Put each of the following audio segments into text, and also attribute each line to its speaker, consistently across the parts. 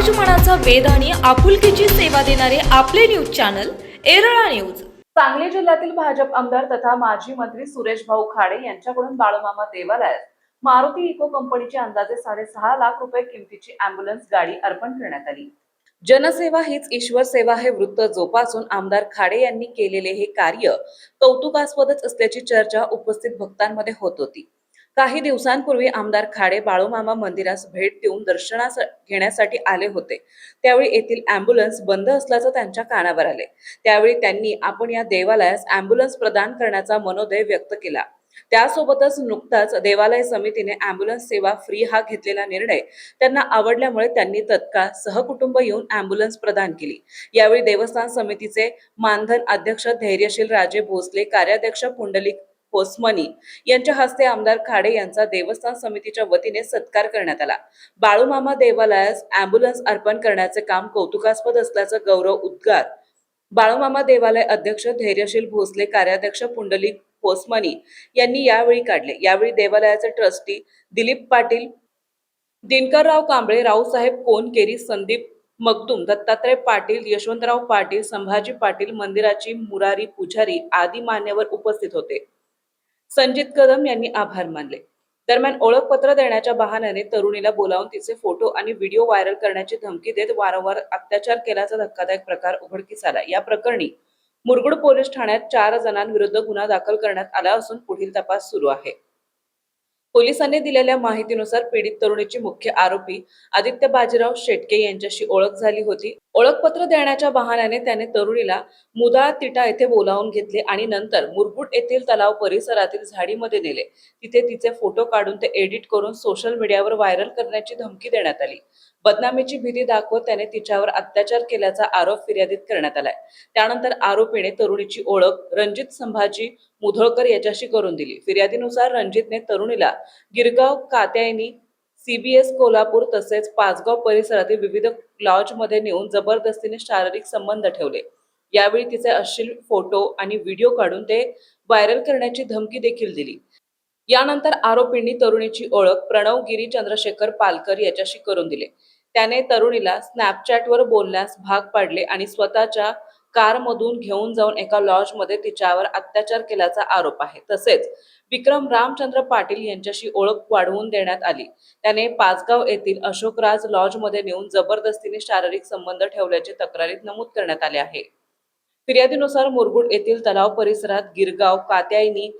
Speaker 1: समाज मनाचा वेध आणि आपुलकीची सेवा देणारे आपले news channel Erala news.
Speaker 2: Sangli जिल्ह्यातील भाजप आमदार तथा माजी मंत्री सुरेश भाऊ खाडे यांच्याकडून बाळूमामा देवालयात मारुती इको कंपनीची अंदाजे 6.5 लाख रुपये किमतीची अँब्युलन्स गाडी अर्पण करण्यात आली। जनसेवा हीच ईश्वर सेवा हे वृत्त जोपासून आमदार खाडे यांनी केलेले हे कार्य कौतुकास्पदच असल्याची चर्चा उपस्थित भक्तांमध्ये होत होती। काही दिवसांपूर्वी आमदार खाडे बाळूमामा मंदिरास भेट देऊन दर्शनास घेण्यासाठी आले होते। त्यावेळी येथील अँब्युलन्स बंद असल्याचं त्यांच्या कानावर आले। त्यावेळी त्यांनी आपण या देवालयास अँब्युलन्स प्रदान करण्याचा मनोदय व्यक्त केला। त्यासोबतच नुकताच देवालय समितीने अँब्युलन्स सेवा फ्री हा घेतलेला निर्णय त्यांना आवडल्यामुळे त्यांनी तत्काळ सहकुटुंब येऊन अँब्युलन्स प्रदान केली। यावेळी देवस्थान समितीचे मानधन अध्यक्ष धैर्यशील राजे भोसले, कार्याध्यक्ष पुंडलिक पोस्मनी यांच्या हस्ते आमदार खाडे यांचा देवस्थान समितीच्या वतीने सत्कार करण्यात आला। बाळूमामा देवालयास अँब्युलन्स अर्पण करण्याचे काम कौतुकास्पद असल्याचा गौरव उद्गार बाळूमामा देवालय अध्यक्ष धैर्यशील भोसले, कार्याध्यक्ष पुंडलिक पोस्मनी यांनी यावेळी काढले। यावेळी देवालयाचे ट्रस्टी दिलीप पाटील, दिनकरराव कांबळे, रावसाहेब कोनकेरी, संदीप मगदूम, दत्तात्रय पाटील, यशवंतराव पाटील, संभाजी पाटील, मंदिराची मुरारी पुजारी आदी मान्यवर उपस्थित होते। संजित कदम यांनी आभार मानले। दरम्यान ओळखपत्र देण्याच्या बहाण्याने तरुणीला बोलावून तिचे फोटो आणि व्हिडिओ व्हायरल करण्याची धमकी देत वारंवार अत्याचार केल्याचा धक्कादायक प्रकार उघडकीस आला। या प्रकरणी मुरगुड पोलीस ठाण्यात 4 जणांविरुद्ध गुन्हा दाखल करण्यात आला असून पुढील तपास सुरू आहे। पोलिसांनी दिलेल्या माहितीनुसार पीडित तरुणीची मुख्य आरोपी आदित्य बाजीराव शेटके यांच्याशी ओळख झाली होती। ओळखपत्र देण्याच्या बहाण्याने त्याने तरुणीला मुदाळ तिटा येथे बोलावून घेतले आणि नंतर मुरगुड येथील तलाव परिसरातील झाडीमध्ये नेले। तिथे तिचे फोटो काढून ते एडिट करून सोशल मीडियावर व्हायरल करण्याची धमकी देण्यात आली। बदनामीची भीती दाखवत त्याने तिच्यावर अत्याचार केल्याचा आरोप फिर्यादीत करण्यात आलाय। त्यानंतर आरोपीने तरुणीची ओळख रणजित संभाजी मुधोळकर याच्याशी करून दिली। फिर्यादीनुसार रणजितने तरुणीला गिरगाव, कात्यायनी, CBS कोल्हापूर तसेच पाचगाव परिसरातील विविध लॉजमध्ये नेऊन जबरदस्तीने शारीरिक संबंध ठेवले। यावेळी तिचे अश्लील फोटो आणि व्हिडिओ काढून ते व्हायरल करण्याची धमकी देखील दिली। यानंतर आरोपींनी तरुणीची ओळख प्रणव गिरी चंद्रशेखर पालकर याच्याशी करून दिले। त्याने तरुणीला स्नॅपचॅटवर बोलण्यास भाग पाडले आणि स्वतःच्या कारमधून घेऊन जाऊन एका लॉजमध्ये तिच्यावर अत्याचार केल्याचा आरोप आहे। तसेच विक्रम रामचंद्र पाटील यांच्याशी ओळख वाढवून देण्यात आली। त्याने पाचगाव येथील अशोकराज लॉजमध्ये नेऊन जबरदस्तीने शारीरिक संबंध ठेवल्याचे तक्रारीत नमूद करण्यात आले आहे। फिर्यादीनुसार मुरगुड येथील तलाव परिसरात गिरगाव, कात्यायनी,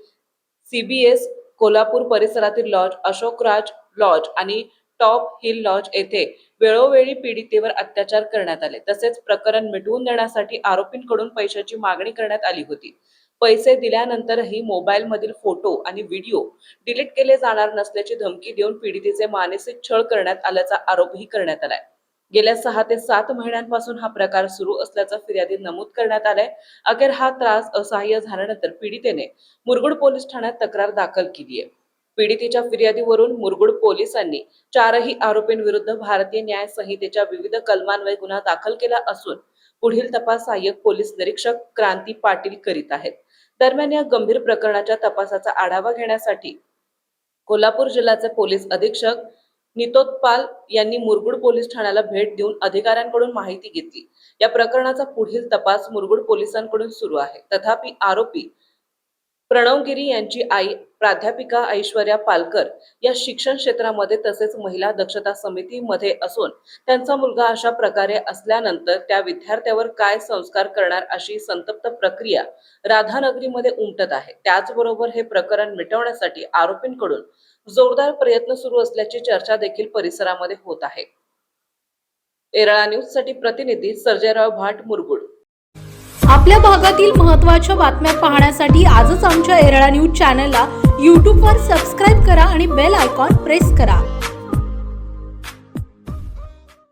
Speaker 2: CBS कोल्हापूर परिसरातील लॉज, अशोकराज लॉज आणि टॉप हिल लॉज येथे वेळोवेळी पीडितेवर अत्याचार करण्यात आले। तसेच प्रकरण मिटवून देण्यासाठी आरोपींकडून पैशाची मागणी करण्यात आली होती। पैसे दिल्यानंतरही मोबाईलमधील फोटो आणि व्हिडिओ डिलीट केले जाणार नसल्याची धमकी देऊन पीडितेचे मानसिक छळ करण्यात आल्याचा आरोपही करण्यात आलाय। गेल्या 6 ते 7 महिन्यांपासून हा प्रकार सुरू असल्याचं फिर्यादीत नमूद करण्यात आलंय। अखेर हा त्रास असह्य झाल्यानंतर पीडितेने मुरगुड पोलीस ठाण्यात तक्रार दाखल केली आहे। पीडितेच्या फिर्यादीवरून मुरगुड पोलिसांनी 4ही आरोपींविरुद्ध भारतीय न्याय संहितेच्या विविध कलमान्वये गुन्हा दाखल केला असून पुढील तपास सहाय्यक पोलीस निरीक्षक क्रांती पाटील करीत आहेत। दरम्यान या गंभीर प्रकरणाच्या तपासाचा आढावा घेण्यासाठी कोल्हापूर जिल्ह्याचे पोलीस अधीक्षक नितोत्पाल यांनी मुरगुड पोलीस ठाण्याला भेट देऊन अधिकाऱ्यांकडून माहिती घेतली। या प्रकरणाचा पुढील तपास मुरगुड पोलिसांकडून सुरू आहे। तथापि आरोपी प्रणव गिरी यांची आई प्राध्यापिका ऐश्वर्या पालकर या शिक्षण क्षेत्रामध्ये तसेच महिला दक्षता समितीमध्ये असून त्यांचा मुलगा अशा प्रकारे असल्यानंतर त्या विद्यार्थ्यावर काय संस्कार करणार अशी संतप्त प्रक्रिया राधानगरीमध्ये उमटत आहे। त्याचबरोबर हे प्रकरण मिटवण्यासाठी आरोपींकडून जोरदार प्रयत्न सुरू असल्याची चर्चा देखील परिसरामध्ये होत आहे। एरळा न्यूज साठी प्रतिनिधी सर्जेराव भाट, मुरगुड।
Speaker 1: आपल्या भागातील महत्त्वाच्या बातम्या पाहण्यासाठी आजच आमच्या एरळा न्यूज चॅनलला YouTube वर सबस्क्राइब करा आणि बेल आयकॉन प्रेस करा।